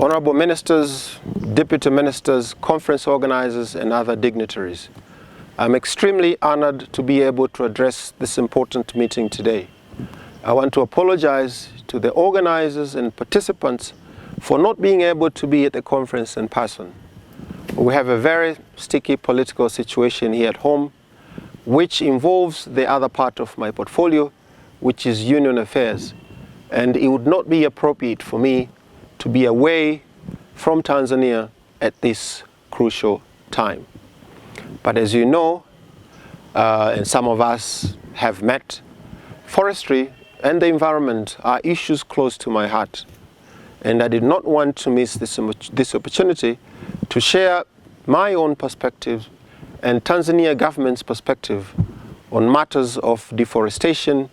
honorable ministers, deputy ministers, conference organizers, and other dignitaries. I'm extremely honored to be able to address this important meeting today. I want to apologize to the organizers and participants for not being able to be at the conference in person. We have a very sticky political situation here at home, which involves the other part of my portfolio, which is union affairs. And it would not be appropriate for me to be away from Tanzania at this crucial time. But as you know, and some of us have met, forestry and the environment are issues close to my heart. And I did not want to miss this opportunity to share my own perspective and Tanzania government's perspective on matters of deforestation,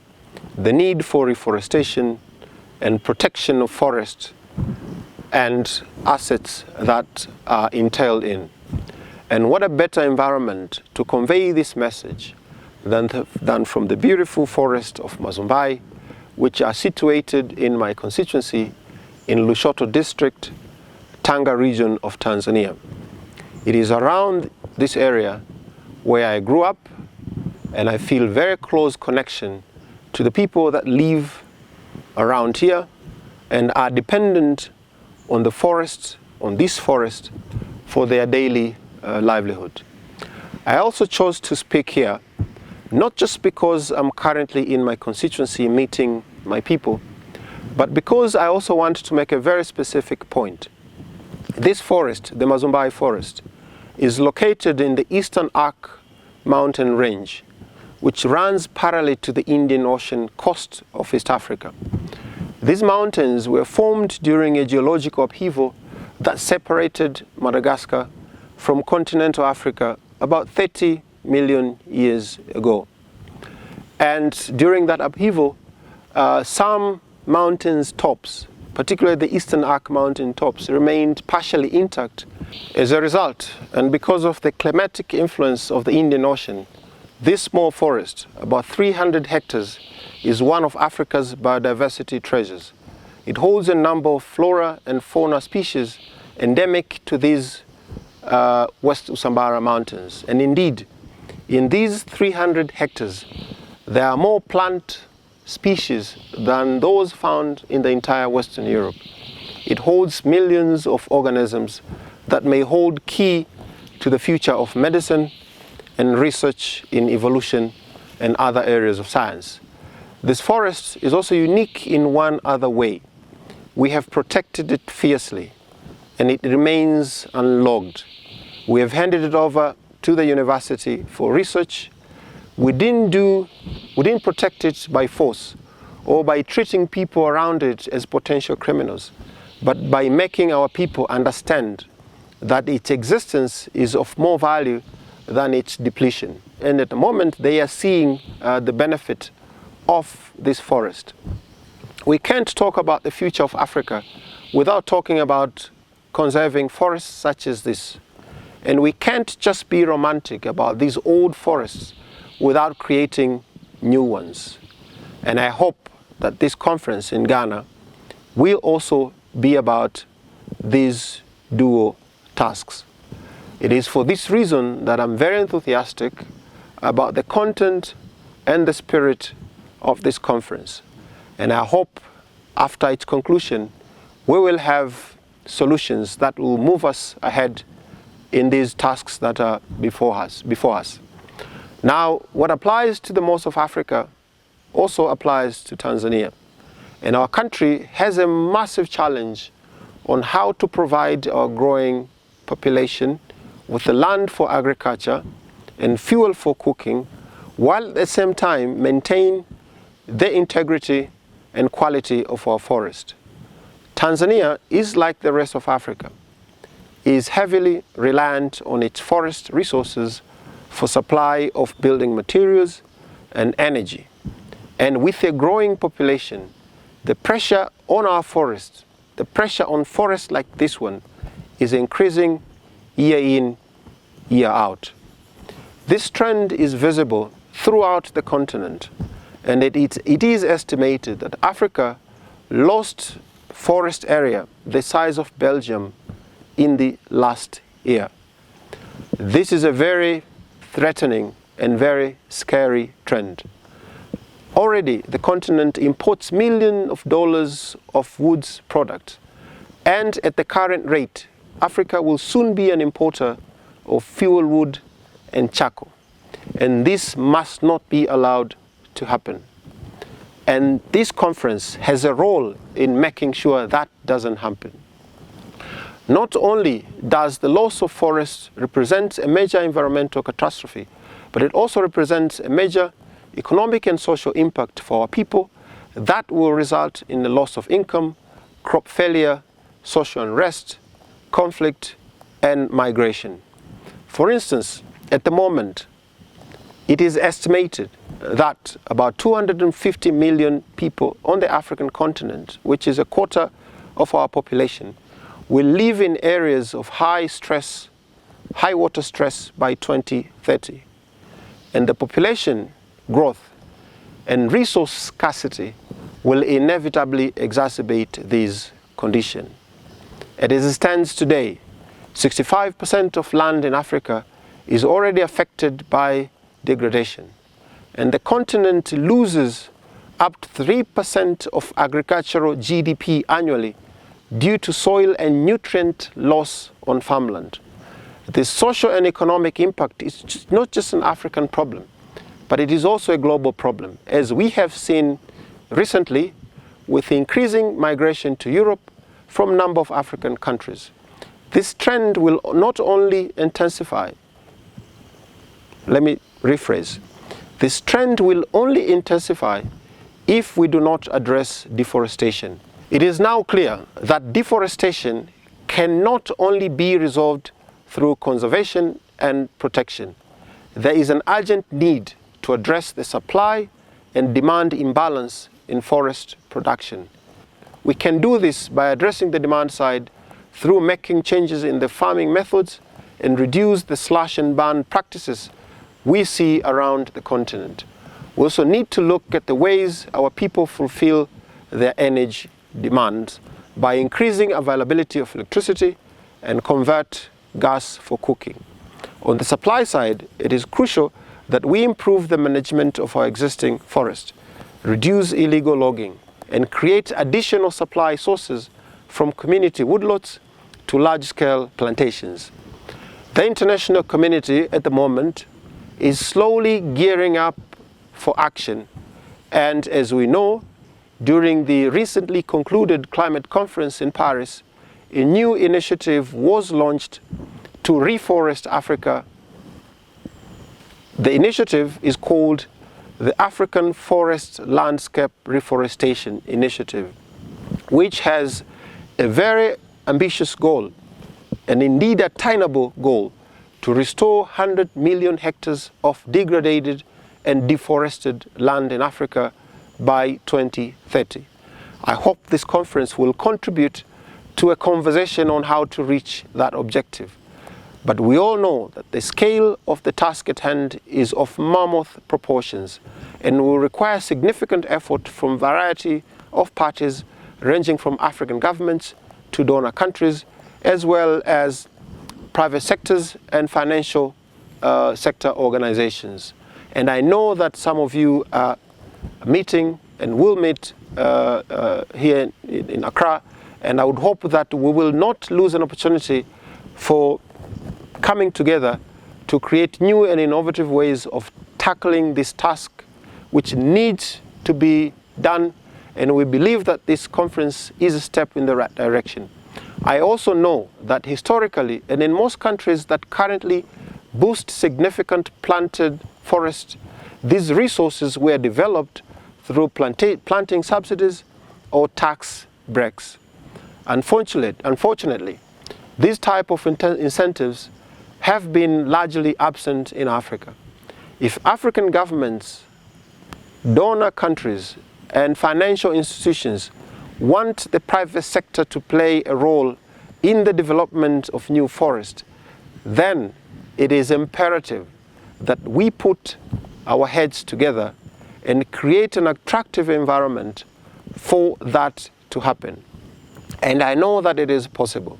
the need for reforestation, and protection of forests and assets that are entailed in. And what a better environment to convey this message than from the beautiful forest of Mazumbai, which are situated in my constituency in Lushoto district, Tanga region of Tanzania. It is around this area where I grew up, and I feel very close connection to the people that live around here and are dependent on the forest, on this forest, for their daily livelihood. I also chose to speak here, not just because I'm currently in my constituency meeting my people, but because I also want to make a very specific point. This forest, the Mazumbai forest, is located in the Eastern Arc mountain range, which runs parallel to the Indian Ocean coast of East Africa. These mountains were formed during a geological upheaval that separated Madagascar from continental Africa about 30 million years ago. And during that upheaval, some mountains tops, particularly the Eastern Arc mountain tops, remained partially intact. As a result, and because of the climatic influence of the Indian Ocean, this small forest, about 300 hectares, is one of Africa's biodiversity treasures. It holds a number of flora and fauna species endemic to these West Usambara mountains. And indeed, in these 300 hectares, there are more plant species than those found in the entire Western Europe. It holds millions of organisms that may hold key to the future of medicine and research in evolution and other areas of science. This forest is also unique in one other way. We have protected it fiercely, and it remains unlogged. We have handed it over to the university for research. We didn't protect it by force or by treating people around it as potential criminals, but by making our people understand that its existence is of more value than its depletion. And at the moment, they are seeing the benefit of this forest. We can't talk about the future of Africa without talking about conserving forests such as this. And we can't just be romantic about these old forests without creating new ones. And I hope that this conference in Ghana will also be about these dual tasks. It is for this reason that I'm very enthusiastic about the content and the spirit of this conference. And I hope after its conclusion, we will have solutions that will move us ahead in these tasks that are before us. Now, what applies to the most of Africa also applies to Tanzania. And our country has a massive challenge on how to provide our growing population with the land for agriculture and fuel for cooking, while at the same time maintain the integrity and quality of our forest. Tanzania is like the rest of Africa, is heavily reliant on its forest resources for supply of building materials and energy. And with a growing population, the pressure on our forests, the pressure on forests like this one, is increasing year in, year out. This trend is visible throughout the continent, and it is estimated that Africa lost forest area the size of Belgium in the last year. This is a very threatening and very scary trend. Already the continent imports millions of dollars of woods products, and at the current rate, Africa will soon be an importer of fuel wood and charcoal. And this must not be allowed to happen. And this conference has a role in making sure that doesn't happen. Not only does the loss of forests represent a major environmental catastrophe, but it also represents a major economic and social impact for our people that will result in the loss of income, crop failure, social unrest, conflict, and migration. For instance, at the moment, it is estimated that about 250 million people on the African continent, which is a quarter of our population, will live in areas of high water stress by 2030. And the population growth and resource scarcity will inevitably exacerbate these conditions. As it stands today, 65% of land in Africa is already affected by degradation. And the continent loses up to 3% of agricultural GDP annually due to soil and nutrient loss on farmland. The social and economic impact is not just an African problem, but it is also a global problem, as we have seen recently with increasing migration to Europe from a number of African countries. This trend will not only intensify, let me rephrase, this trend will only intensify if we do not address deforestation. It is now clear that deforestation cannot only be resolved through conservation and protection. There is an urgent need to address the supply and demand imbalance in forest production. We can do this by addressing the demand side through making changes in the farming methods and reduce the slash and burn practices we see around the continent. We also need to look at the ways our people fulfill their energy demands by increasing availability of electricity and convert gas for cooking. On the supply side, it is crucial that we improve the management of our existing forest, reduce illegal logging, and create additional supply sources from community woodlots to large-scale plantations. The international community at the moment is slowly gearing up for action, and as we know, during the recently concluded climate conference in Paris, a new initiative was launched to reforest Africa. The initiative is called the African Forest Landscape Reforestation Initiative, which has a very ambitious goal, and indeed attainable goal, to restore 100 million hectares of degraded and deforested land in Africa by 2030. I hope this conference will contribute to a conversation on how to reach that objective. But we all know that the scale of the task at hand is of mammoth proportions and will require significant effort from a variety of parties ranging from African governments to donor countries, as well as private sectors and financial sector organizations. And I know that some of you are meeting and will meet here in Accra, and I would hope that we will not lose an opportunity for coming together to create new and innovative ways of tackling this task, which needs to be done, and we believe that this conference is a step in the right direction. I also know that historically, and in most countries that currently boast significant planted forests, these resources were developed through planting subsidies or tax breaks. Unfortunately, these type of incentives have been largely absent in Africa. If African governments, donor countries, and financial institutions want the private sector to play a role in the development of new forests, then it is imperative that we put our heads together and create an attractive environment for that to happen. And I know that it is possible.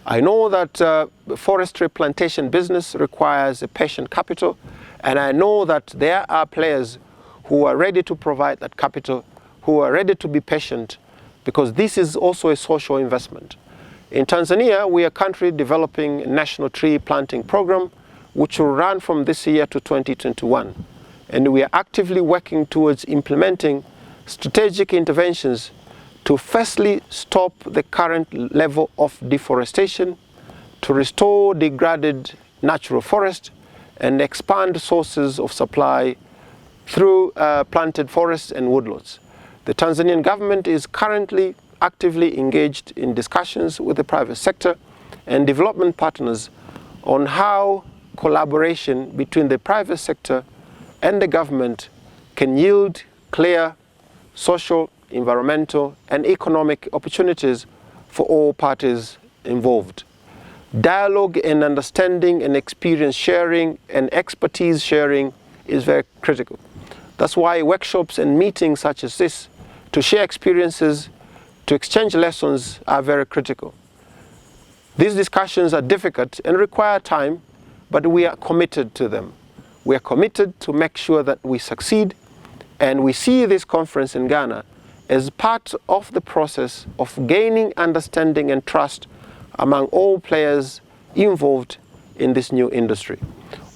I know that forestry plantation business requires a patient capital, and I know that there are players who are ready to provide that capital, who are ready to be patient, because this is also a social investment. In Tanzania, we are currently developing a national tree planting program, which will run from this year to 2021. And we are actively working towards implementing strategic interventions to firstly stop the current level of deforestation, to restore degraded natural forest, and expand sources of supply through planted forests and woodlots. The Tanzanian government is currently actively engaged in discussions with the private sector and development partners on how collaboration between the private sector and the government can yield clear social, environmental, and economic opportunities for all parties involved. Dialogue and understanding and experience sharing and expertise sharing is very critical. That's why workshops and meetings such as this, to share experiences, to exchange lessons, are very critical. These discussions are difficult and require time, but we are committed to them. We are committed to make sure that we succeed, and we see this conference in Ghana as part of the process of gaining understanding and trust among all players involved in this new industry.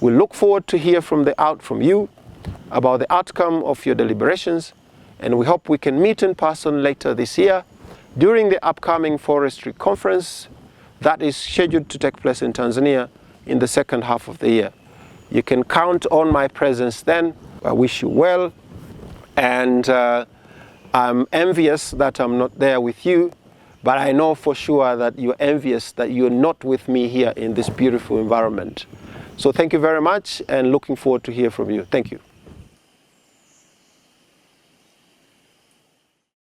We look forward to hear from you about the outcome of your deliberations, and we hope we can meet in person later this year during the upcoming forestry conference that is scheduled to take place in Tanzania in the second half of the year. You can count on my presence then. I wish you well, and I'm envious that I'm not there with you, but I know for sure that you're envious that you're not with me here in this beautiful environment. So thank you very much, and looking forward to hear from you. Thank you.